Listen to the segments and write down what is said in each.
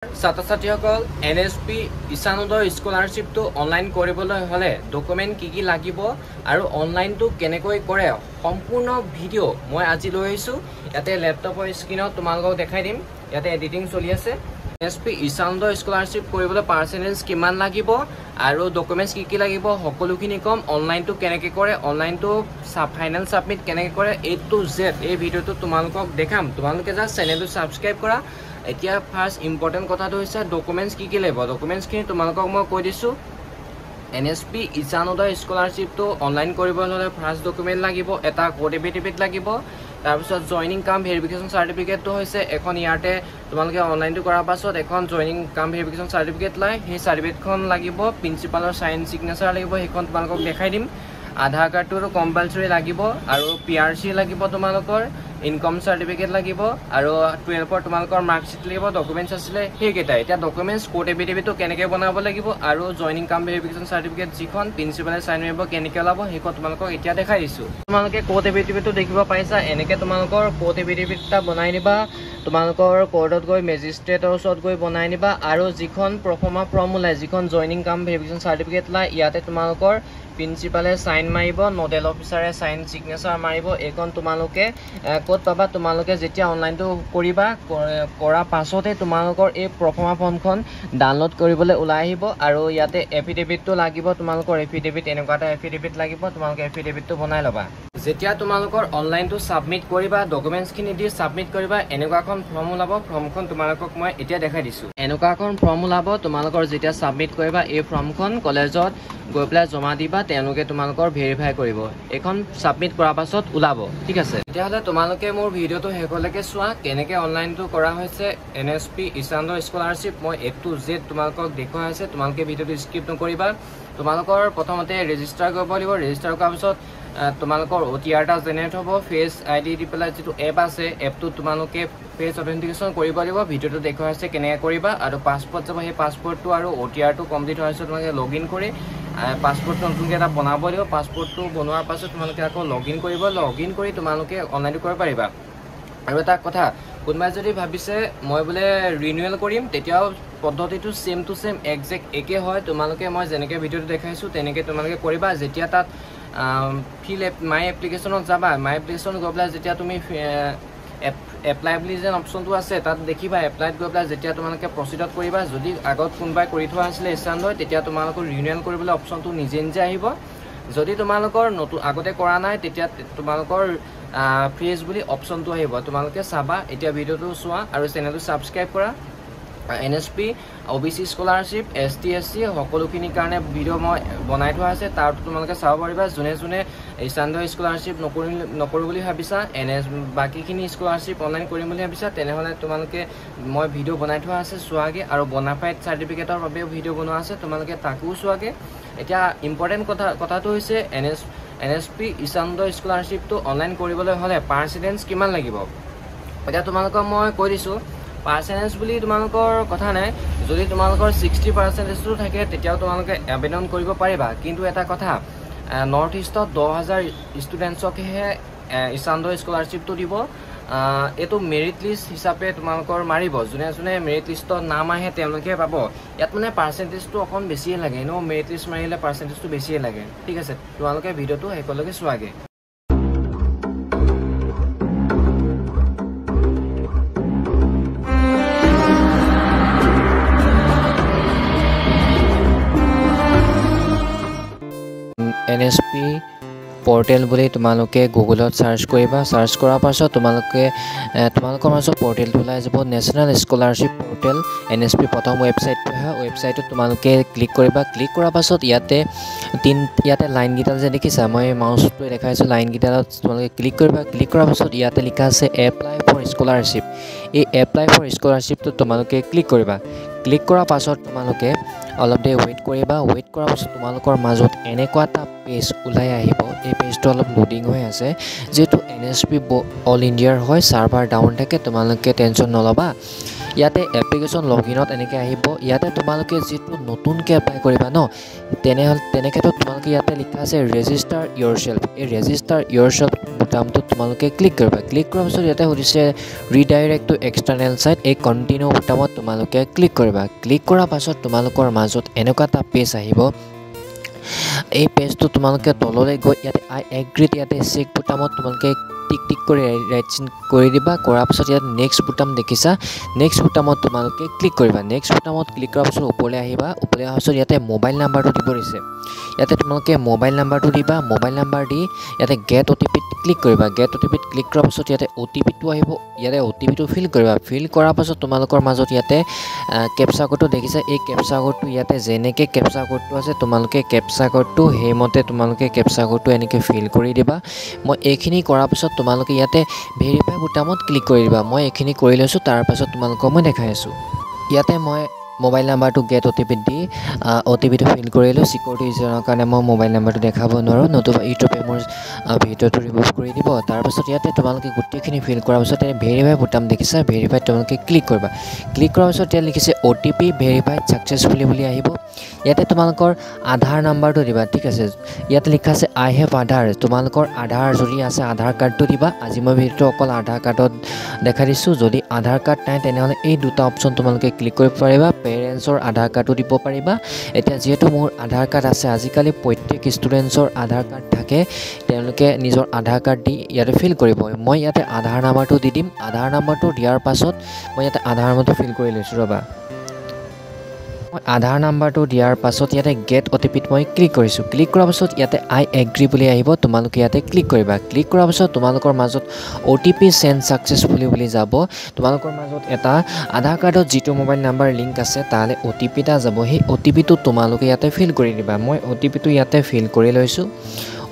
ছাত্ৰ-ছাত্ৰীসকল NSP ইছানোদয় স্কলাৰশ্বিপটো online কৰিবলৈ হলে ডকুমেন্ট কি লাগিব আৰু অনলাইনটো কেনেকৈ কৰে সম্পূৰ্ণ ভিডিঅ' মই আজি লৈ আহিছো ইয়াতে ল্যাপটপৰ স্ক্ৰিনত তোমালোকক দেখাই দিম ইয়াতে এডিটিং চলি আছে এনএছপি ইছানোদয় স্কলাৰশ্বিপ কৰিবলৈ পাৰ্চেন্টেজ কিমান লাগিব আৰু ডকুমেন্টছ কি লাগিব সকলোখিনি কম অনলাইনটো কেনেকৈ কৰে অনলাইনটো ফাইনাল সাবমিট কেনেকৈ কৰে A to Z এই ভিডিঅ'টো তোমালোকক দেখাম তোমালোকে জাস্ট চেনেলটো সাবস্ক্ৰাইব কৰা এতিয়া ফাৰ্স্ট ইম্পৰ্টেন্ট কথাটো হৈছে ডকুমেন্টছ কি লাগিব ডকুমেন্টছ খিনি তোমালোকক মই কৈ দিছো এনএছপি ইছানোদয় স্কলাৰশ্বিপটো অনলাইন কৰিবলৈ হলে ফাৰ্স্ট ডকুমেন্ট লাগিব এটা কোড এফিডেভিট লাগিব তাৰপিছত জয়নিং কাম ভেৰিফিকেশন সাৰ্টিফিকেটটো হৈছে এখন ইয়াতে তোমালোকে অনলাইনটো কৰাৰ পাছত এখন জয়নিং কাম ভেৰিফিকেশন সাৰ্টিফিকেট লয় সেই সাৰ্টিফিকেটখন লাগিব প্ৰিন্সিপালৰ সাইন সিগনেচাৰ লাগিব সেইখন তোমালোকক দেখাই দিম আধাৰ কাৰ্ডটো কম্পালসৰি লাগিব আৰু পিআৰসি লাগিব তোমালোকৰ ইনকাম সাৰ্টিফিকেট লাগিব আৰু 12 ৰ তোমালোকৰ মাৰ্কশিট লাগিব ডকুমেন্টছ আছিল হেকেটা এতিয়া ডকুমেন্টছ কোড এফিডেভিটটো কেনেকৈ বনাব লাগিব আৰু জয়নিং কাম ভেৰিফিকেশন সাৰ্টিফিকেট যিখন প্ৰিন্সিপালে সাইন কৰিব কেনেকৈ লাব হেকো তোমালোকক এতিয়া দেখাই দিছো তোমালোকে কোড এফিডেভিটটো দেখিব পাইছা এনেকৈ তোমালোকৰ কোড এফিডেভিটটা বনাই নিবা তোমালোকৰ কোৰ্টত গৈ মেজিষ্ট্ৰেটৰ ওচৰত গৈ বনাই নিবা আৰু যিখন প্ৰফৰ্মা ফৰ্ম ওলাই যিখন জয়নিং কাম ভেৰিফিকেশন সাৰ্টিফিকেট লাই ইয়াতে তোমালোকৰ প্ৰিন্সিপালে সাইন মাৰিব নোডেল অফিচাৰে সাইন সিগনেচাৰ মাৰিব এখন তোমালোকে কোড পাবা তোমালোকে যেতিয়া অনলাইনটো কৰিবা কৰা পাছতে তোমালোকৰ এই প্ৰফৰ্মা ফৰ্মখন ডাউনলোড কৰিবলৈ ওলাই আহিব আৰু ইয়াতে এফিডেভিটটো লাগিব তোমালোকৰ এফিডেভিট এনেকুৱাটা এফিডেভিট লাগিব তোমালোকে এফিডেভিটটো বনাই লবা যেতিয়া তোমালোকৰ অনলাইনটো সাবমিট কৰিবা ডকুমেন্টছ খিনি দি সাবমিট কৰিবা এনেকুৱাখন ফৰ্ম ওলাব ফৰ্মখন তোমালোকক মই এতিয়া দেখাই দিছো এনেকুৱাখন ফৰ্ম ওলাব তোমালোকৰ যেতিয়া সাবমিট কৰিবা এই ফৰ্মখন কলেজত গৈ পেলাই জমা দিবা তেওঁলোকে তোমালোকৰ ভেৰিফাই কৰিব এখন সাবমিট কৰাৰ পাছত ওলাব ঠিক আছে তেতিয়াহলে তোমালোকে মোৰ ভিডিঅটো হেকলৈকে চোৱা কেনেকৈ অনলাইনটো কৰা হৈছে এনএছপি ইছানোদয় স্কলাৰশ্বিপ মই A to Z তোমালোকক দেখুৱাই আছে তোমালোকে ভিডিঅটো স্কিপ নকৰিবা তোমালোকৰ প্ৰথমতে ৰেজিষ্টাৰ কৰিব লাগিব ৰেজিষ্টাৰ কৰাৰ পাছত তোমালোকৰ OTR-টা জেনেৰেট হ'ব ফেস আইডি দি পেলাই যেটো এপ আছে এপটো তোমালোকে ফেস অথেন্টিকেশন কৰিব লাগিব ভিডিঅটো দেখুৱাই আছে কেনেকৈ কৰিবা আৰু পাছপোৰ্ট যাব সেই পাছপোৰ্টটো আৰু OTR-টো কমপ্লিট হৈছে তোমালোকে লগইন কৰি পাছপোৰ্টটো নতুনকৈ এটা বনাব লাগিব পাছপোৰ্টটো বনোৱাৰ পাছত তোমালোকে আকৌ লগইন কৰিব লগইন কৰি তোমালোকে অনলাইনটো কৰিব পাৰিবা আৰু এটা কথা কোনবাই যদি ভাবিছে মই বলে ৰিনিউৱেল কৰিম তেতিয়াও পদ্ধতিটো সেম টু সেম এক্সাক্ট একে হয় তোমালোকে মই যেনেকৈ ভিডিঅটো দেখাইছো তেনেকৈ তোমালোকে কৰিবা যেতিয়া তাত ফিল মাই এপ্লিকেশনত যাবা মাই এপ্লিকেশন গৈ পেলাই যেতিয়া তুমি এপ্লাই বুলি যেন অপশনটো আছে তাত দেখিবা এপ্লাইত গৈ পেলাই যেতিয়া তোমালোকে প্ৰসিডত কৰিবা যদি আগত কোনবাই কৰি থোৱা আছিল ইছানোদয় তেতিয়া তোমালোকৰ ৰিনিউৱেল কৰিবলৈ অপশনটো নিজে নিজে আহিব যদি তোমালোকৰ নতুন আগতে কৰা নাই তেতিয়া তোমালোকৰ ফ্ৰিজ বুলি অপশনটো আহিব তোমালোকে চাবা এতিয়া ভিডিঅটো চোৱা আৰু চেনেলটো সাবস্ক্ৰাইব কৰা NSP OBC scholarship ST SC সকলোখিনি কাৰণে ভিডিঅ মই বনাই থোৱা আছে তাৰ তোমালোকে চাব পাৰিবা জুনে জুনে ইছানোদয় স্কলাৰশ্বিপ নকৰো বুলি ভাবিছা এনএছ বাকিখিনি স্কলাৰশ্বিপ অনলাইন কৰিম বুলি ভাবিছা তেনেহলে তোমালোকে মই ভিডিঅ বনাই থোৱা আছে চোৱাগে আৰু বনাফাইড সাৰ্টিফিকেটৰ বাবে ভিডিঅ বনোৱা আছে তোমালোকে তাকো চোৱাগে এতিয়া ইম্পৰ্টেন্ট কথাটো হৈছে এনএছপি ইছানোদয় স্কলাৰশ্বিপটো অনলাইন কৰিবলৈ হলে পাৰ্চেন্টেজ কিমান লাগিব এতিয়া তোমালোকক মই কৈ দিছো পাৰ্চেন্টেজ বুলি তোমালোকৰ কথা নাই যদি তোমালোকৰ 60% থাকে তেতিয়াও তোমালোকে আবেদন কৰিব পাৰিবা কিন্তু এটা কথা নৰ্থ ইষ্টত 10000 ষ্টুডেন্টছকহে ইছানোদয় স্কলাৰশ্বিপটো দিব এটো মেৰিট লিষ্ট হিচাপে তোমালোকৰ মাৰিব জুনে জুনে মেৰিট লিষ্টত নাম আহে তেওঁলোকে পাব ইয়াত মানে পাৰ্চেন্টেজটো অকন বেছিয়ে লাগে নো মেৰিট লিষ্ট মাৰিলে পাৰ্চেন্টেজটো বেছিয়ে লাগে ঠিক আছে তোমালোকে ভিডিঅটো হেকলৈকে চোৱাগে এনএছপি পোৰ্টেল বুলি তোমালোকে গুগলত সাৰ্চ কৰিবা সাৰ্চ কৰাৰ পাছত তোমালোকৰ মাজত পোৰ্টেলটো ওলাই যাব নেশ্যনেল স্কলাৰশ্বিপ পোৰ্টেল এনএছপি প্ৰথম ৱেবছাইটটো হয় ৱেবছাইটত তোমালোকে ক্লিক কৰিবা ক্লিক কৰাৰ পাছত ইয়াতে লাইন গিটাল যে দেখিছা মই মাউছটো দেখাইছো লাইন গিটালত তোমালোকে ক্লিক কৰিবা ক্লিক কৰাৰ পাছত ইয়াতে লিখা আছে এপ্লাই ফৰ স্কলাৰশ্বিপ এই এপ্লাই ফৰ স্কলাৰশ্বিপটো তোমালোকে ক্লিক কৰিবা ক্লিক কৰাৰ পাছত তোমালোকে অলপ দেৰি ওয়েট কৰিবা ওয়েট কৰাৰ পাছত তোমালোকৰ মাজত এনেকুৱা এটা পেজ ওলাই আহিব এই পেজটো অলপ লোডিং হৈ আছে যেটো এনএছপি অল ইণ্ডিয়াৰ হয় সাৰ্ভাৰ ডাউন থাকে তোমালোকে টেনচন নলবা ইয়াতে এপ্লিকেশন লগইনত এনেকৈ আহিব ইয়াতে তোমালোকে যেটো নতুনকৈ এপ্লাই কৰিবা ন তেনেক্ষেত্ৰত তোমালোকে ইয়াতে লিখা আছে ৰেজিষ্টাৰ ইয়োৰসেল্ফ এই ৰেজিষ্টাৰ ইয়োৰসেল্ফ বুটামটোত তোমালোকে ক্লিক কৰিবা ক্লিক কৰাৰ পিছত ইয়াতে সুধিছে ৰিডাইৰেক্ট টু এক্সটাৰ্নেল সাইট এই কন্টিনিউ বুটামত তোমালোকে ক্লিক কৰিবা ক্লিক কৰাৰ পাছত তোমালোকৰ মাজত এনেকুৱা এটা পেজ আহিব এই পেজটো তোমালোকে তললৈ গৈ ইয়াতে আই এগ্ৰিত ইয়াতে চেক বুটামত তোমালোকে টিক টিক কৰি ৰাইট চিন কৰি দিবা কৰাৰ পিছত ইয়াত নেক্সট বুটাম দেখিছা নেক্সট বুটামত তোমালোকে ক্লিক কৰিবা নেক্সট বুটামত ক্লিক কৰাৰ পিছত ওপৰলৈ আহিবা ওপৰলৈ অহাৰ পিছত ইয়াতে মোবাইল নাম্বাৰটো দিব দিছে ইয়াতে তোমালোকে মোবাইল নাম্বাৰটো দিবা মোবাইল নাম্বাৰ দি ইয়াতে গেট অটিপিত ক্লিক কৰিবা গেট অটিপিত ক্লিক কৰাৰ পিছত ইয়াতে অটিপিটো আহিব ইয়াতে অটিপিটো ফিল কৰিবা ফিল কৰাৰ পাছত তোমালোকৰ মাজত ইয়াতে কেপচা কোডটো দেখিছা এই কেপচা কোডটো ইয়াতে যেনেকৈ কেপচা কোডটো আছে তোমালোকে কেপচা কোডটো সেইমতে তোমালোকে কেপচা কোডটো এনেকৈ ফিল কৰি দিবা মই এইখিনি কৰাৰ পিছত তোমালোকে ইয়াতে ভেৰিফাই বুটামত ক্লিক কৰি দিবা মই এইখিনি কৰি লৈছোঁ তাৰ পাছত তোমালোকক মই দেখাই আছোঁ ইয়াতে মই মোবাইল নাম্বাৰটো গেট অটিপিত দি অটিপিটো ফিল কৰিলোঁ সিকিউৰিটি ৰিজনৰ কাৰণে মই মোবাইল নাম্বাৰটো দেখাব নোৱাৰোঁ নতুবা ইউটিউবে মোৰ ভিডিঅ'টো ৰিমুভ কৰি দিব তাৰপাছত ইয়াতে তোমালোকে গোটেইখিনি ফিল কৰাৰ পিছত ভেৰিফাই বুটাম দেখিছা ভেৰিফাইত তোমালোকে ক্লিক কৰিবা ক্লিক কৰাৰ পিছত ইয়াত লিখিছে অটিপি ভেৰিফাইড ছাকচেছফুলি বুলি আহিব ইয়াতে তোমালোকৰ আধাৰ নাম্বাৰটো দিবা ঠিক আছে ইয়াতে লিখা আছে আই হেভ আধাৰ তোমালোকৰ আধাৰ যদি আছে আধাৰ কাৰ্ডটো দিবা আজি মই ভিডিঅ'টো অকল আধাৰ কাৰ্ডত দেখা দিছোঁ যদি আধাৰ কাৰ্ড নাই তেনেহ'লে এই দুটা অপশ্যন তোমালোকে ক্লিক কৰিব পাৰিবা পেৰেণ্টছৰ আধাৰ কাৰ্ডো দিব পাৰিবা এতিয়া যিহেতু মোৰ আধাৰ কাৰ্ড আছে আজিকালি প্ৰত্যেক ষ্টুডেণ্টছৰ আধাৰ কাৰ্ড থাকে তেওঁলোকে নিজৰ আধাৰ কাৰ্ড দি ইয়াতে ফিল কৰিব মই ইয়াতে আধাৰ নাম্বাৰটো দি দিম আধাৰ নাম্বাৰটো দিয়াৰ পাছত মই ইয়াতে আধাৰ নাম্বাৰটো ফিল কৰি লৈছোঁ ৰ'বা মই আধাৰ নাম্বাৰটো দিয়াৰ পাছত ইয়াতে গেট অটিপিত মই ক্লিক কৰিছোঁ ক্লিক কৰাৰ পাছত ইয়াতে আই এগ্ৰি বুলি আহিব তোমালোকে ইয়াতে ক্লিক কৰিবা ক্লিক কৰাৰ পাছত তোমালোকৰ মাজত অটিপি চেণ্ড ছাকচেছফুলি বুলি যাব তোমালোকৰ মাজত এটা আধাৰ কাৰ্ডত যিটো মোবাইল নাম্বাৰ লিংক আছে তালৈ অটিপি এটা যাব সেই অটিপিটো তোমালোকে ইয়াতে ফিল কৰি দিবা মই অটিপিটো ইয়াতে ফিল কৰি লৈছোঁ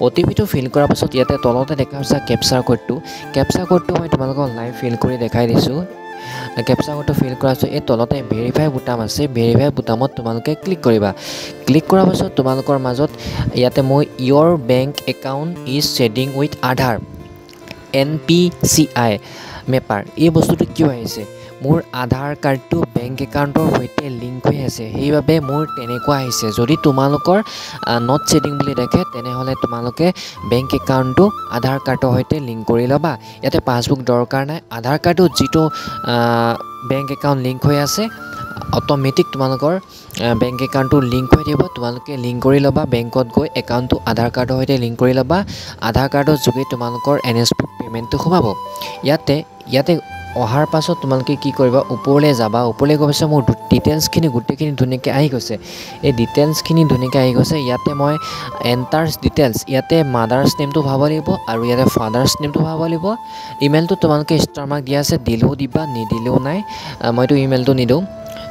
অটিপিটো ফিল কৰাৰ পাছত ইয়াতে তলতে দেখা হৈছে কেপচাৰ কোডটো মই তোমালোকক লাইভ ফিল কৰি দেখাই দিছোঁ কেপচা কোডটো ফিল কৰাৰ পিছত এই তলতে ভেৰিফাই বুটাম আছে ভেৰিফাই বুটামত তোমালোকে ক্লিক কৰিবা ক্লিক কৰাৰ পাছত তোমালোকৰ মাজত ইয়াতে মই your bank account is seeding with Aadhaar NPCI mapper এই বস্তুটো কিয় আহিছে মোৰ আধাৰ কাৰ্ডটো বেংক একাউণ্টৰ সৈতে লিংক হৈ আছে সেইবাবে মোৰ তেনেকুৱা আহিছে যদি তোমালোকৰ নট শ্বেডিং বুলি দেখে তেনেহ'লে তোমালোকে বেংক একাউণ্টটো আধাৰ কাৰ্ডৰ সৈতে লিংক কৰি ল'বা ইয়াতে পাছবুক দৰকাৰ নাই আধাৰ কাৰ্ডত যিটো বেংক একাউণ্ট লিংক হৈ আছে অট'মেটিক তোমালোকৰ বেংক একাউণ্টটো লিংক হৈ থাকিব তোমালোকে লিংক কৰি ল'বা বেংকত গৈ একাউণ্টটো আধাৰ কাৰ্ডৰ সৈতে লিংক কৰি ল'বা আধাৰ কাৰ্ডৰ যোগে তোমালোকৰ NSP পে'মেণ্টটো সোমাব ইয়াতে অহাৰ পাছত তোমালোকে কি কৰিবা ওপৰলৈ যাবা ওপৰলৈ গৈ পাছত মোৰ ডিটেইলছখিনি গোটেইখিনি ধুনীয়াকৈ আহি গৈছে এই ডিটেইলছখিনি ধুনীয়াকৈ আহি গৈছে ইয়াতে মই এণ্টাৰ্ছ ডিটেইলছ ইয়াতে মাদাৰ্ছ নেমটো ভৰাব লাগিব আৰু ইয়াতে ফাদাৰ্ছ নেমটো ভৰাব লাগিব ইমেইলটো তোমালোকে ষ্টাৰ মাৰ্ক দিয়া আছে দিলেও দিবা নিদিলেও নাই মইতো ইমেইলটো নিদিওঁ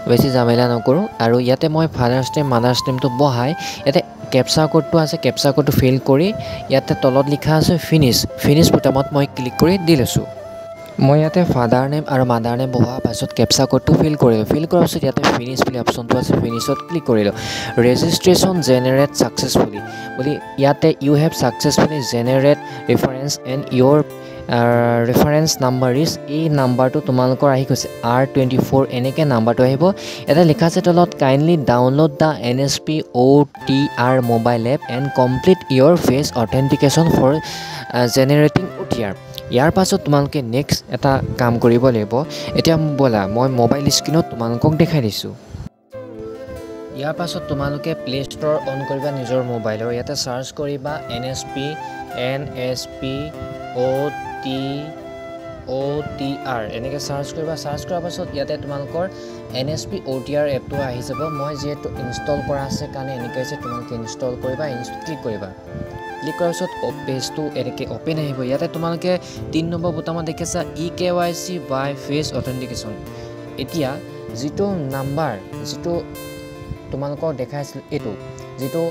বেছি জামেলা নকৰোঁ আৰু ইয়াতে মই ফাদাৰ্ছ নেম মাদাৰ্ছ নেমটো বহাই ইয়াতে কেপচা কোডটো আছে কেপচা কোডটো ফিল কৰি ইয়াতে তলত লিখা আছে ফিনিছ বুটামত মই ক্লিক কৰি দি লৈছোঁ মই ইয়াতে ফাদাৰ নেম আৰু মাদাৰ নেম বহোৱাৰ পাছত কেপচা কোডটো ফিল কৰিলোঁ ফিল কৰাৰ পাছত ইয়াতে ফিনিছ বুলি অপশ্যনটো আছে ফিনিছত ক্লিক কৰিলোঁ ৰেজিষ্ট্ৰেশ্যন জেনেৰেট ছাকচেছফুলি বুলি ইয়াতে you have successfully generate reference and your reference number is এই নাম্বাৰটো তোমালোকৰ আহি গৈছে R24 এনেকৈ নাম্বাৰটো আহিব ইয়াতে লিখা আছে তলত kindly download the NSP OTR mobile app and complete your face authentication for generating OTR ইয়াৰ পাছত তোমালোকে নেক্সট এটা কাম কৰিব লাগিব এতিয়া ব'লা মই মোবাইল স্ক্ৰীনত তোমালোকক দেখাই দিছোঁ ইয়াৰ পাছত তোমালোকে প্লে ষ্ট'ৰ অন কৰিবা নিজৰ মোবাইলৰ ইয়াতে চাৰ্চ কৰিবা NSP OTR এনেকৈ চাৰ্চ কৰিবা চাৰ্চ কৰাৰ পাছত ইয়াতে তোমালোকৰ NSP OTR এপটো আহি যাব মই যিহেতু ইনষ্টল কৰা আছে কাৰণে এনেকৈ আছে তোমালোকে ইনষ্টল কৰিবা ক্লিক কৰিবা ক্লিক কৰাৰ পিছত পেজটো এনেকৈ অ'পেন আহিব ইয়াতে তোমালোকে 3 নম্বৰ বুটামত দেখিছা eKYC বাই ফেচ অথেণ্টিকেশ্যন এতিয়া যিটো নাম্বাৰ যিটো তোমালোকক দেখাইছিলোঁ এইটো যিটো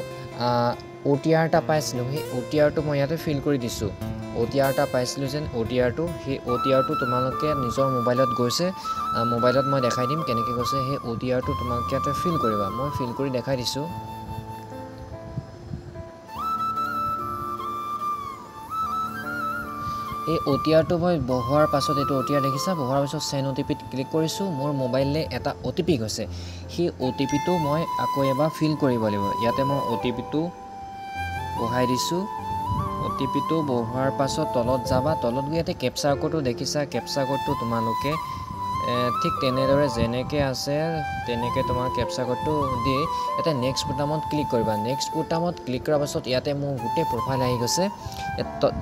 OTR এটা পাইছিলোঁ সেই OTRটো মই ইয়াতে ফিল কৰি দিছোঁ OTR এটা পাইছিলোঁ যেন OTRটো সেই OTRটো তোমালোকে নিজৰ মোবাইলত গৈছে মোবাইলত মই দেখাই দিম কেনেকৈ গৈছে সেই OTRটো তোমালোকে ইয়াতে ফিল কৰিবা মই ফিল কৰি দেখাই দিছোঁ এই OTRটো মই বহোৱাৰ পাছত এইটো OTR দেখিছা বহোৱাৰ পাছত চেণ্ড OTPত ক্লিক কৰিছোঁ মোৰ মোবাইললৈ এটা OTP গৈছে সেই OTPটো মই আকৌ এবাৰ ফিল কৰিব লাগিব ইয়াতে মই OTPটো বহাই দিছোঁ OTP-টো বহোৱাৰ পাছত তলত যাবা তলত গৈ ইয়াতে কেপচাৰ কোডটো দেখিছা কেপচাৰ কোডটো তোমালোকে ঠিক তেনেদৰে যেনেকৈ আছে তেনেকৈ তোমাৰ কেপচাৰ কোডটো দি ইয়াতে নেক্সট বুটামত ক্লিক কৰিবা নেক্সট বুটামত ক্লিক কৰাৰ পাছত ইয়াতে মোৰ গোটেই প্ৰফাইল আহি গৈছে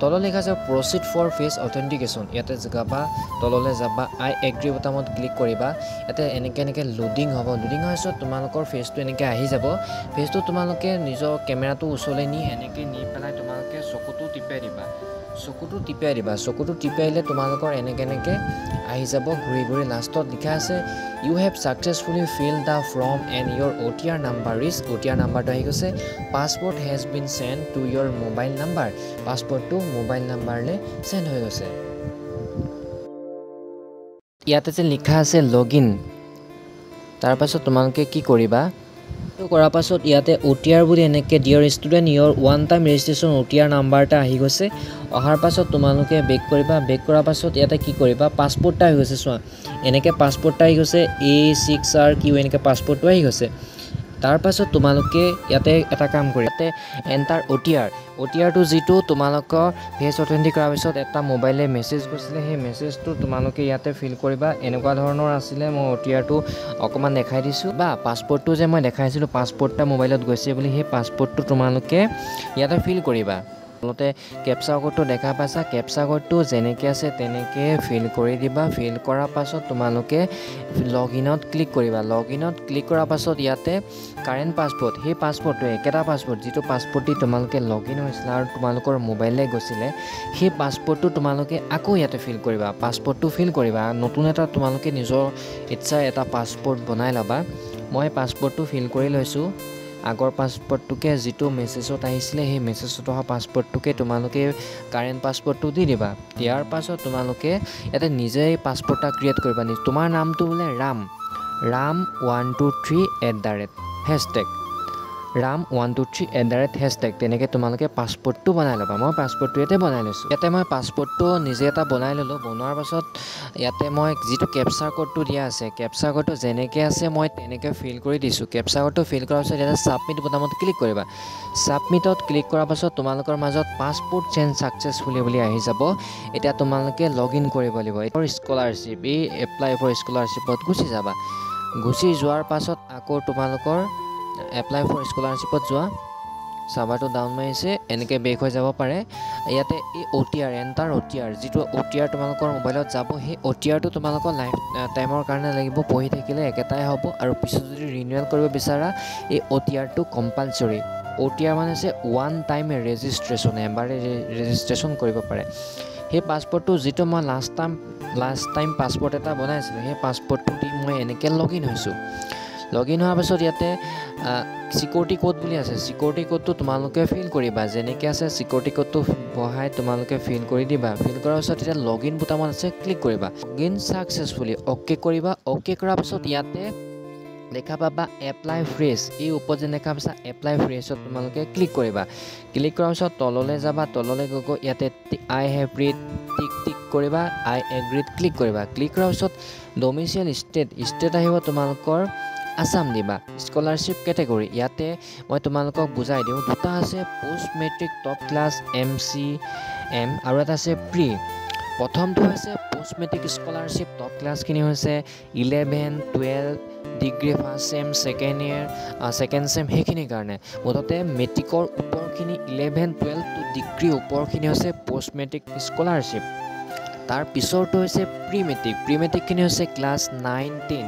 তলত লিখা আছে প্ৰচিড ফৰ ফেচ অথেণ্টিকেশ্যন ইয়াতে যাবা তললৈ যাবা আই এগ্ৰি বুটামত ক্লিক কৰিবা ইয়াতে এনেকৈ লোডিং হ'ব লোডিং হোৱাৰ পিছত তোমালোকৰ ফেচটো এনেকৈ আহি যাব ফেচটো তোমালোকে নিজৰ কেমেৰাটো ওচৰলৈ নি এনেকৈ নি পেলাই তোমালোকে চকুটো টিপাই দিবা চকুটো টিপাই দিলে তোমালোকৰ এনেকৈ আহি যাব ঘূৰি লাষ্টত লিখা আছে you have successfully fill the form and your OTR number is OTR নাম্বাৰটো আহি গৈছে password has been send to your mobile number পাছপৰ্টটো মোবাইল নাম্বাৰলৈ চেণ্ড হৈ গৈছে ইয়াতে যে লিখা আছে লগইন তাৰপাছত তোমালোকে কি কৰিবা কৰাৰ পাছত ইয়াতে OTR বুলি এনেকৈ dear student your one time registration OTR number এটা আহি গৈছে অহাৰ পাছত তোমালোকে বেক কৰিবা বেক কৰাৰ পাছত ইয়াতে কি কৰিবা পাছপৰ্টটা আহি গৈছে চোৱা এনেকৈ পাছপৰ্টটা আহি গৈছে A6RQ এনেকৈ পাছপৰ্টটো আহি গৈছে তাৰ পাছত তোমালোকে ইয়াতে এটা কাম কৰি ইয়াতে এণ্টাৰ OTRটো যিটো তোমালোকৰ ফেচ অথেণ্টিক কৰাৰ পিছত এটা মোবাইলে মেছেজ গৈছিলে সেই মেছেজটো তোমালোকে ইয়াতে ফিল কৰিবা এনেকুৱা ধৰণৰ আছিলে মই OTRটো অকণমান দেখাই দিছোঁ বা পাছপৰ্টটো যে মই দেখাইছিলোঁ পাছপৰ্টটা মোবাইলত গৈছে বুলি সেই পাছপৰ্টটো তোমালোকে ইয়াতে ফিল কৰিবা তলতে কেপচাৰ কোডটো দেখা পাইছা কেপচাৰ কোডটো যেনেকৈ আছে তেনেকৈ ফিল কৰি দিবা ফিল কৰাৰ পাছত তোমালোকে লগইনত ক্লিক কৰিবা লগইনত ক্লিক কৰাৰ পাছত ইয়াতে কাৰেণ্ট পাছপৰ্ট সেই পাছপৰ্টটো একেটা পাছপৰ্ট যিটো পাছপৰ্ট দি তোমালোকে লগইন হৈছিলে আৰু তোমালোকৰ মোবাইললৈ গৈছিলে সেই পাছপৰ্টটো তোমালোকে আকৌ ইয়াতে ফিল কৰিবা পাছপৰ্টটো ফিল কৰিবা নতুন এটা তোমালোকে নিজৰ ইচ্ছাৰ এটা পাছপৰ্ট বনাই ল'বা মই পাছপৰ্টটো ফিল কৰি লৈছোঁ আগৰ পাছপৰ্টটোকে যিটো মেছেজত আহিছিলে সেই মেছেজত অহা পাছপৰ্টটোকে তোমালোকে কাৰেণ্ট পাছপৰ্টটো দি দিবা দিয়াৰ পাছত তোমালোকে ইয়াতে নিজেই পাছপৰ্টটা ক্ৰিয়েট কৰিবা তোমাৰ নামটো বোলে ram123 হেছটেগ ram123 হেছটেগ তেনেকৈ তোমালোকে পাছপৰ্টটো বনাই ল'বা মই পাছপৰ্টটো ইয়াতে বনাই লৈছোঁ ইয়াতে মই পাছপৰ্টটো নিজে এটা বনাই ল'লোঁ বনোৱাৰ পাছত ইয়াতে মই যিটো কেপচাৰ কোডটো দিয়া আছে কেপচাৰ কোডটো যেনেকৈ আছে মই তেনেকৈ ফিল কৰি দিছোঁ কেপচাৰ কোডটো ফিল কৰাৰ পাছত ইয়াতে ছাবমিট বুটামত ক্লিক কৰিবা ছাবমিটত ক্লিক কৰাৰ পাছত তোমালোকৰ মাজত পাছপৰ্ট চেঞ্জ ছাকচেছফুলি বুলি আহি যাব এতিয়া তোমালোকে লগইন কৰিব লাগিব এইটো স্কলাৰশ্বিপ এই এপ্লাই ফৰ স্কলাৰশ্বিপত গুচি যাবা গুচি যোৱাৰ পাছত আকৌ তোমালোকৰ এপ্লাই ফৰ স্কলাৰশ্বিপত যোৱা চাৰ্ভাৰটো ডাউন মাৰিছে এনেকৈ বেক হৈ যাব পাৰে ইয়াতে এই OTR এণ্টাৰ OTR যিটো OTR তোমালোকৰ মোবাইলত যাব সেই OTRটো তোমালোকৰ লাইফ টাইমৰ কাৰণে লাগিব পঢ়ি থাকিলে একেটাই হ'ব আৰু পিছত যদি ৰিনিউৱেল কৰিব বিচাৰা এই OTRটো কম্পালচৰি OTR মানে হৈছে ওৱান টাইম ৰেজিষ্ট্ৰেশ্যন এবাৰে ৰেজিষ্ট্ৰেশ্যন কৰিব পাৰে সেই পাছপৰ্টটো যিটো মই লাষ্ট টাইম পাছপৰ্ট এটা বনাইছিলোঁ সেই পাছপৰ্টটো দি মই এনেকৈ লগইন হৈছোঁ লগইন হোৱাৰ পাছত ইয়াতে চিকিউৰিটি কোড বুলি আছে চিকিউৰিটি কোডটো তোমালোকে ফিল কৰিবা যেনেকৈ আছে চিকিউৰিটি কোডটো বহাই তোমালোকে ফিল কৰি দিবা ফিল কৰাৰ পাছত এতিয়া লগইন বুটামত আছে ক্লিক কৰিবা লগইন ছাকচেছফুলি অ'কে কৰিবা অ'কে কৰাৰ পাছত ইয়াতে দেখা পাবা এপ্লাই ফ্ৰেছ এই ওপৰত যে দেখা পাইছা এপ্লাই ফ্ৰেছত তোমালোকে ক্লিক কৰিবা ক্লিক কৰাৰ পিছত তললৈ যাবা তললৈ গৈ ইয়াতে আই হেভ ৰিড টিক কৰিবা আই এগ্ৰিড ক্লিক কৰিবা ক্লিক কৰাৰ পিছত ডমিচিয়েল ষ্টেট আহিব তোমালোকৰ আসাম দিবা স্কলাৰশ্বিপ কেটেগৰী ইয়াতে মই তোমালোকক বুজাই দিওঁ দুটা আছে post matric top class MCM আৰু এটা আছে প্ৰি প্ৰথমটো হৈছে পোষ্ট মেট্ৰিক স্কলাৰশ্বিপ টপ ক্লাছখিনি হৈছে 11-12 degree first sem second sem সেইখিনিৰ কাৰণে মুঠতে মেট্ৰিকৰ ওপৰখিনি 11-12 ডিগ্ৰী ওপৰখিনি হৈছে পোষ্ট মেট্ৰিক স্কলাৰশ্বিপ তাৰ পিছৰটো হৈছে প্ৰি মেট্ৰিকখিনি হৈছে ক্লাছ 9-10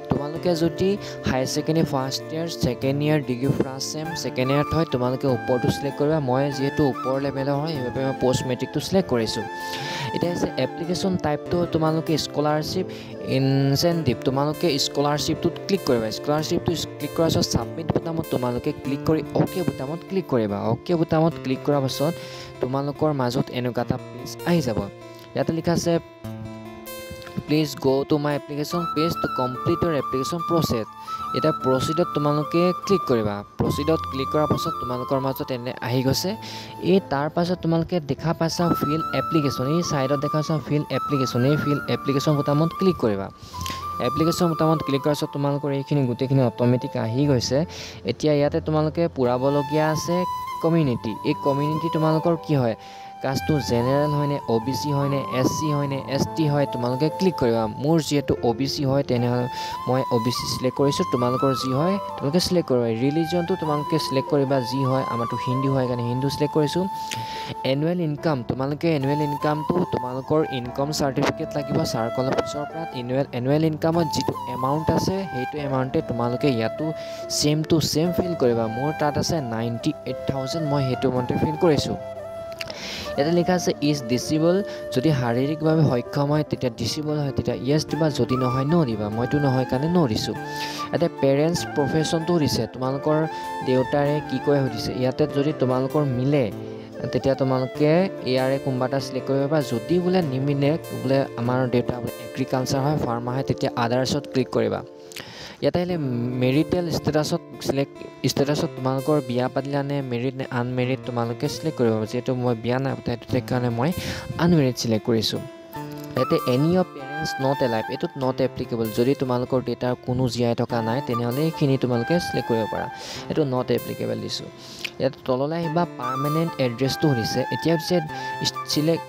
তোমালোকে যদি higher secondary first year second year degree first sem second ইয়াৰত হয় তোমালোকে ওপৰটো চিলেক্ট কৰিবা মই যিহেতু ওপৰ লেভেলৰ হয় সেইবাবে মই পোষ্ট মেট্ৰিকটো চিলেক্ট কৰিছোঁ এতিয়া হৈছে এপ্লিকেশ্যন টাইপটো তোমালোকে স্কলাৰশ্বিপ ইনচেণ্টিভ তোমালোকে স্কলাৰশ্বিপটোত ক্লিক কৰিবা স্কলাৰশ্বিপটো ক্লিক কৰাৰ পাছত ছাবমিট বুটামত তোমালোকে ক্লিক কৰি অ'কে বুটামত ক্লিক কৰিবা অ'কে বুটামত ক্লিক কৰাৰ পাছত তোমালোকৰ মাজত এনেকুৱা এটা পেজ আহি যাব ইয়াতে লিখা আছে please go to my application page to complete Euro application process এতিয়া প্ৰচিডত তোমালোকে ক্লিক কৰিবা প্ৰচিডত ক্লিক কৰাৰ পাছত তোমালোকৰ মাজত এনে আহি গৈছে এই তাৰ পাছত তোমালোকে দেখা পাইছা ফিল এপ্লিকেশ্যন এই ছাইডত দেখা পাইছা ফিল এপ্লিকেশ্যন এই ফিল এপ্লিকেশ্যন বুটামত ক্লিক কৰিবা এপ্লিকেশ্যন বুটামত ক্লিক কৰাৰ পিছত তোমালোকৰ এইখিনি গোটেইখিনি অট'মেটিক আহি গৈছে এতিয়া ইয়াতে তোমালোকে পুৰাবলগীয়া আছে কমিউনিটি এই কমিউনিটি তোমালোকৰ কি হয় কাষ্টটো জেনেৰেল হয়নে OBC হয়নে SC হয়নে ST হয় তোমালোকে ক্লিক কৰিবা মোৰ যেহেতু OBC হয় তেনেহ'লে মই OBC সিলেক্ট কৰিছোঁ তোমালোকৰ যি হয় তোমালোকে সিলেক্ট কৰিবা ৰিলিজনটো তোমালোকে সিলেক্ট কৰিবা যি হয় আমাৰটো হিন্দু হয় কাৰণে হিন্দু সিলেক্ট কৰিছোঁ এনুৱেল ইনকাম তোমালোকে এনুৱেল ইনকামটো তোমালোকৰ ইনকাম চাৰ্টিফিকেট লাগিব চাৰ্কল অফিচৰ পৰা এনুৱেল ইনকামত যিটো এমাউণ্ট আছে সেইটো এমাউণ্টে তোমালোকে ইয়াতো সেম টু সেম ফিল কৰিবা মোৰ তাত আছে 98,000 মই সেইটো মতে ফিল কৰিছোঁ এটা লেখা আছে ইজ ডিসেবল যদি শাৰীৰিকভাৱে সক্ষম হয় তেতিয়া ডিসেবল হয় তেতিয়া ইয়েস দিবা যদি নহয় নো দিবা মইতো নহয় কাৰণে নো দিছোঁ এটা পেৰেণ্টছ প্ৰফেশ্যনটো দিছে তোমালোকৰ দেউতাৰে কি কয় সুধিছে ইয়াতে যদি তোমালোকৰ মিলে তেতিয়া তোমালোকে ইয়াৰে কোনবা এটা সিলেক্ট কৰিব বা যদি বোলে নিমিলে বোলে আমাৰ দেউতা এগ্ৰিকালচাৰ হয় ফাৰ্মাৰ হয় তেতিয়া আদাৰ্ছত ক্লিক কৰিবা ইয়াতে আহিলে মেৰিটেল ষ্টেটাছত তোমালোকৰ বিয়া পাতিলা নে মেৰিড নে আনমেৰিড তোমালোকে সিলেক্ট কৰিব যেহেতু মই বিয়া নাই সেইটো কাৰণে মই আনমেৰিড সিলেক্ট কৰিছোঁ ইয়াতে any of parents not alive এইটোত নট এপ্লিকেবল যদি তোমালোকৰ ডেটাৰ কোনো জীয়াই থকা নাই তেনেহ'লে এইখিনি তোমালোকে সিলেক্ট কৰিব পাৰা এইটো নট এপ্লিকেবল দিছোঁ ইয়াতে তললৈ আহিবা পাৰ্মানেণ্ট এড্ৰেছটো সুধিছে এতিয়া হৈছে সিলেক্ট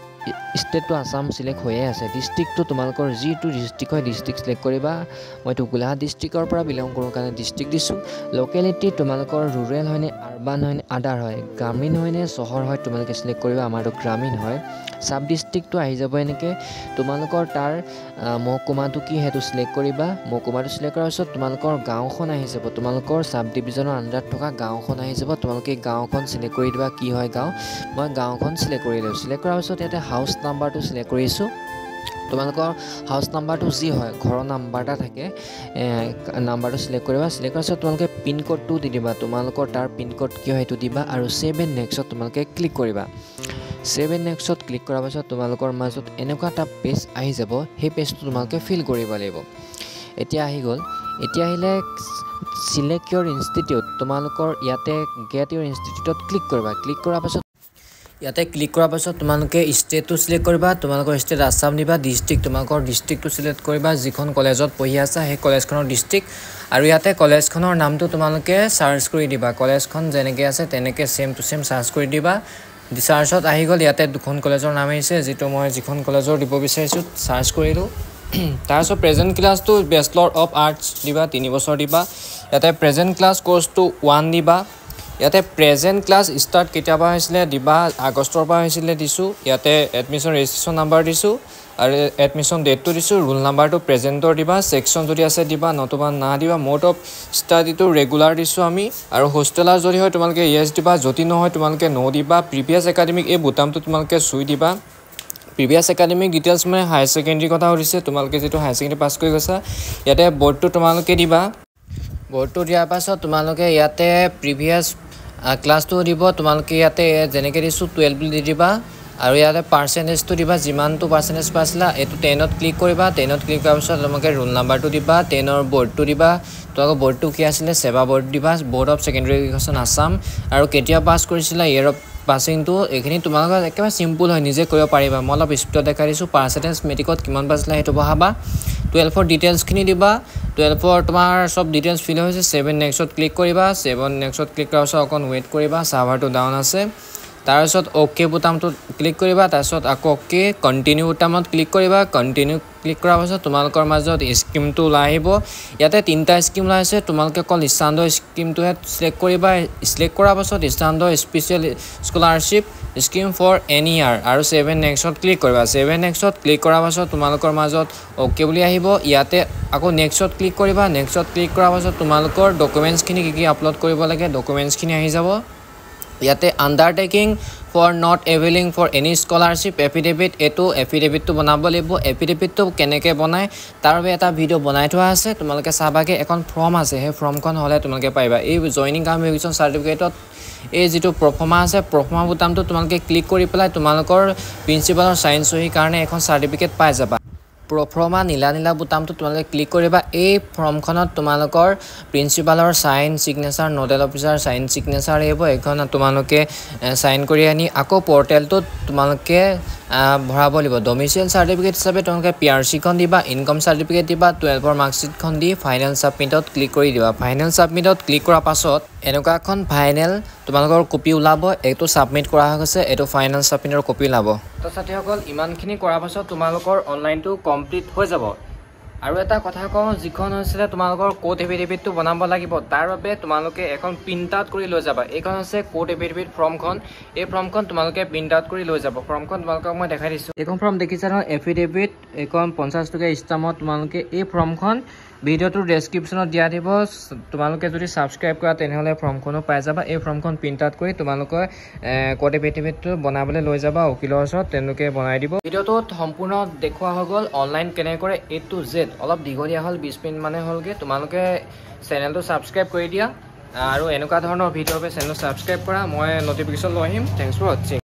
ষ্টেটটো আসাম সিলেক্ট হৈয়ে আছে ডিষ্ট্ৰিক্টটো তোমালোকৰ যিটো ডিষ্ট্ৰিক্ট হয় ডিষ্ট্ৰিক্ট সিলেক্ট কৰিবা মইতো গোলাঘাট ডিষ্ট্ৰিক্টৰ পৰা বিলং কৰোঁ কাৰণে ডিষ্ট্ৰিক্ট দিছোঁ লোকেলিটি তোমালোকৰ ৰুৰেল হয়নে আৰবান হয়নে আদাৰ হয় গ্ৰামীণ হয়নে চহৰ হয় তোমালোকে সিলেক্ট কৰিবা আমাৰতো গ্ৰামীণ হয় সাব ডিষ্ট্ৰিক্টটো আহি যাব এনেকৈ তোমালোকৰ তাৰ মহকুমাটো কি সেইটো সিলেক্ট কৰিবা মহকুমাটো সিলেক্ট কৰাৰ পিছত তোমালোকৰ গাঁওখন আহি যাব তোমালোকৰ সাব ডিভিজনৰ আণ্ডাৰত থকা গাঁওখন আহি যাব তোমালোকে গাঁওখন সিলেক্ট কৰি দিবা কি হয় গাঁও মই গাঁওখন সিলেক্ট কৰিলোঁ সিলেক্ট কৰাৰ পিছত ইয়াতে হাউচ নাম্বাৰটো সিলেক্ট কৰিছোঁ তোমালোকৰ হাউচ নাম্বাৰটো যি হয় ঘৰৰ নাম্বাৰ এটা থাকে নাম্বাৰটো সিলেক্ট কৰিবা সিলেক্ট কৰাৰ পিছত তোমালোকে পিন কোডটো দি দিবা তোমালোকৰ তাৰ পিন কোড কি হয় সেইটো দিবা আৰু সেভ এণ্ড নেক্সটত তোমালোকে ক্লিক কৰিবা সেভ এণ্ড নেক্সটত ক্লিক কৰাৰ পাছত তোমালোকৰ মাজত এনেকুৱা এটা পেজ আহি যাব সেই পেজটো তোমালোকে ফিল কৰিব লাগিব এতিয়া আহি গ'ল এতিয়া আহিলে সিলেক্ট ইয়ৰ ইনষ্টিটিউট তোমালোকৰ ইয়াতে গেট ইয়ৰ ইনষ্টিটিউটত ক্লিক কৰিবা ক্লিক কৰাৰ পাছত ইয়াতে ক্লিক কৰাৰ পাছত তোমালোকে ষ্টেটটো সিলেক্ট কৰিবা তোমালোকৰ ষ্টেট আসাম দিবা ডিষ্ট্ৰিক্ট তোমালোকৰ ডিষ্ট্ৰিক্টটো সিলেক্ট কৰিবা যিখন কলেজত পঢ়ি আছা সেই কলেজখনৰ ডিষ্ট্ৰিক্ট আৰু ইয়াতে কলেজখনৰ নামটো তোমালোকে সাৰ্চ কৰি দিবা কলেজখন যেনেকৈ আছে তেনেকৈ সেম টু সেম সাৰ্চ কৰি দিবা সাৰ্চত আহি গ'ল ইয়াতে দুখন কলেজৰ নাম আহিছে যিটো মই যিখন কলেজৰ দিব বিচাৰিছোঁ সাৰ্চ কৰিলোঁ তাৰপিছত প্ৰেজেণ্ট ক্লাছটো বেচেলৰ অফ আৰ্টছ দিবা 3 বছৰ দিবা ইয়াতে প্ৰেজেণ্ট ক্লাছ কোৰ্চটো 1 দিবা ইয়াতে প্ৰেজেণ্ট ক্লাছ ষ্টাৰ্ট কেতিয়াবা হৈছিলে দিবা আগষ্টৰ পৰা হৈছিলে দিছোঁ ইয়াতে এডমিশ্যন ৰেজিষ্ট্ৰেশ্যন নাম্বাৰ দিছোঁ আৰু এডমিশ্যন ডেটটো দিছোঁ ৰোল নাম্বাৰটো প্ৰেজেণ্টৰ দিবা ছেকশ্যন যদি আছে দিবা নতুবা না দিবা মোড অফ ষ্টাডিটো ৰেগুলাৰ দিছোঁ আমি আৰু হোষ্টেলাৰ যদি হয় তোমালোকে ইয়েছ দিবা যদি নহয় তোমালোকে ন দিবা প্ৰিভিয়াছ একাডেমিক এই বুটামটো তোমালোকে চুই দিবা প্ৰিভিয়াছ একাডেমিক ডিটেইলছ মানে হায়াৰ ছেকেণ্ডেৰী কথা সুধিছে তোমালোকে যিটো হায়াৰ ছেকেণ্ডেৰী পাছ কৰি গৈছা ইয়াতে বৰ্ডটো তোমালোকে দিবা বৰ্ডটো দিয়াৰ পাছত তোমালোকে ইয়াতে প্ৰিভিয়াছ ক্লাছটো দিব তোমালোকে ইয়াতে যেনেকৈ দিছোঁ 12 বুলি দি দিবা আৰু ইয়াতে পাৰ্চেণ্টেজটো দিবা যিমানটো পাৰ্চেণ্টেজ পাইছিলা এইটো 10ত ক্লিক কৰিবা 10ত ক্লিক কৰাৰ পিছত তোমালোকে ৰোল নাম্বাৰটো দিবা 10ৰ বৰ্ডটো দিবা তোমালোকৰ বৰ্ডটো কি আছিলে সেৱা বৰ্ড দিবা board of secondary education Assam আৰু কেতিয়া পাছ কৰিছিলা ইয়েৰ অফ পাছিংটো এইখিনি তোমালোকৰ একেবাৰে চিম্পুল হয় নিজে কৰিব পাৰিবা মই অলপ স্পীডত দেখাই দিছোঁ পাৰ্চেণ্টেজ মেট্ৰিকত কিমান পাইছিলা সেইটো বহাবা 12ৰ ডিটেইলছখিনি দিবা 12ৰ তোমাৰ সব ডিটেইলছ ফিল হৈছে 7 নেক্সটত ক্লিক কৰিবা 7 নেক্সটত ক্লিক কৰাৰ পিছত অকণ ৱেইট কৰিবা সাৰ্ভাৰটো ডাউন আছে তাৰপিছত অ'কে বুটামটো ক্লিক কৰিবা তাৰপিছত আকৌ অ'কে কণ্টিনিউ বুটামত ক্লিক কৰিবা কণ্টিনিউ ক্লিক কৰাৰ পাছত তোমালোকৰ মাজত স্কিমটো ওলাই আহিব ইয়াতে 3টা স্কিম ওলাই আছে তোমালোকে অকল ইষ্টাণ্ডৰ স্কিমটোহে সিলেক্ট কৰিবা সিলেক্ট কৰাৰ পাছত standard special scholarship scheme for any year আৰু 7 নেক্সটত ক্লিক কৰিবা 7 নেক্সটত ক্লিক কৰাৰ পাছত তোমালোকৰ মাজত অ'কে বুলি আহিব ইয়াতে আকৌ নেক্সটত ক্লিক কৰিবা নেক্সটত ক্লিক কৰাৰ পাছত তোমালোকৰ ডকুমেণ্টছখিনি কি আপলোড কৰিব লাগে ডকুমেণ্টছখিনি আহি যাব ইয়াতে undertaking for not availing for any scholarship affidavit এইটো এফিডেভিটটো বনাব লাগিব এফিডেভিটটো কেনেকৈ বনায় তাৰ বাবে এটা ভিডিঅ' বনাই থোৱা আছে তোমালোকে চাবাগে এখন ফৰ্ম আছে সেই ফৰ্মখন হ'লে তোমালোকে পাৰিবা এই জইনিং কমিউনিকেশ্যন চাৰ্টিফিকেটত এই যিটো প্ৰফৰ্মা আছে প্ৰফৰ্মা বুটামটো তোমালোকে ক্লিক কৰি পেলাই তোমালোকৰ প্ৰিন্সিপালৰ চাইন চহীৰ কাৰণে এখন চাৰ্টিফিকেট পাই যাবা প্ৰফৰ্মা নীলা নীলা বুটামটো তোমালোকে ক্লিক কৰিবা এই ফৰ্মখনত তোমালোকৰ প্ৰিন্সিপালৰ sign signature nodal officer sign signature আহিব এখন তোমালোকে সাইন কৰি আনি আকৌ পৰ্টেলটোত তোমালোকে ভৰাব লাগিব ডমিসাইল সাৰ্টিফিকেট হিচাপে তোমালোকে পিআৰসি খন দিবা ইনকাম সাৰ্টিফিকেট দিবা 12ৰ মাৰ্কশিট খন দি ফাইনেল সাবমিটত ক্লিক কৰি দিবা ফাইনেল সাবমিটত ক্লিক কৰাৰ পাছত এনেকুৱা এখন ফাইনেল তোমালোকৰ কপি ওলাব এইটো সাবমিট কৰা হৈছে এইটো ফাইনেল সাবমিটৰ কপি ওলাব তো সাথীসকল ইমানখিনি কৰাৰ পাছত তোমালোকৰ অনলাইনটো কমপ্লিট হৈ যাব আৰু এটা কথা কওঁ যিখন হৈছে তোমালোকৰ কোড এফিডেভিটটো বনাব লাগিব তাৰ বাবে তোমালোকে এখন প্ৰিন্ট আউট কৰি লৈ যাবা এইখন হৈছে কোড এফিডেভিট ফৰ্মখন এই ফৰ্মখন তোমালোকে প্ৰিন্ট আউট কৰি লৈ যাব ফৰ্মখন তোমালোকক মই দেখাই দিছো এইখন ফৰ্ম দেখিছা ন এফিডেভিট এইখন 50 টকা ষ্টাম্পত তোমালোকে এই ফৰ্মখন ভিডিওটোৰ ডেসক্ৰিপচনত দিয়া দিব তোমালোকে যদি সাবস্ক্ৰাইব কৰা তেনেহলে ফৰ্মখনো পাই যাবা এই ফৰ্মখন প্ৰিন্ট আউট কৰি তোমালোকে কোড এফিডেভিটটো বনাবলৈ লৈ যাবা উকিলৰ ওচৰত তেওঁলোকে বনাই দিব ভিডিওটোত সম্পূৰ্ণ দেখুৱা হৈ গ'ল অনলাইন কেনে কৰে A to Z অলপ দীঘলীয়া হ'ল 20 মিনিট মানে হ'লগে তোমালোকে চেনেলটো সাবস্ক্ৰাইব কৰি দিয়া আৰু এনেকুৱা ধৰণৰ ভিডিও বাবে চেনেল সাবস্ক্ৰাইব কৰা মই নটিফিকেশন লৈ আহিম থ্যাঙ্কস ফৰ ওয়াচিং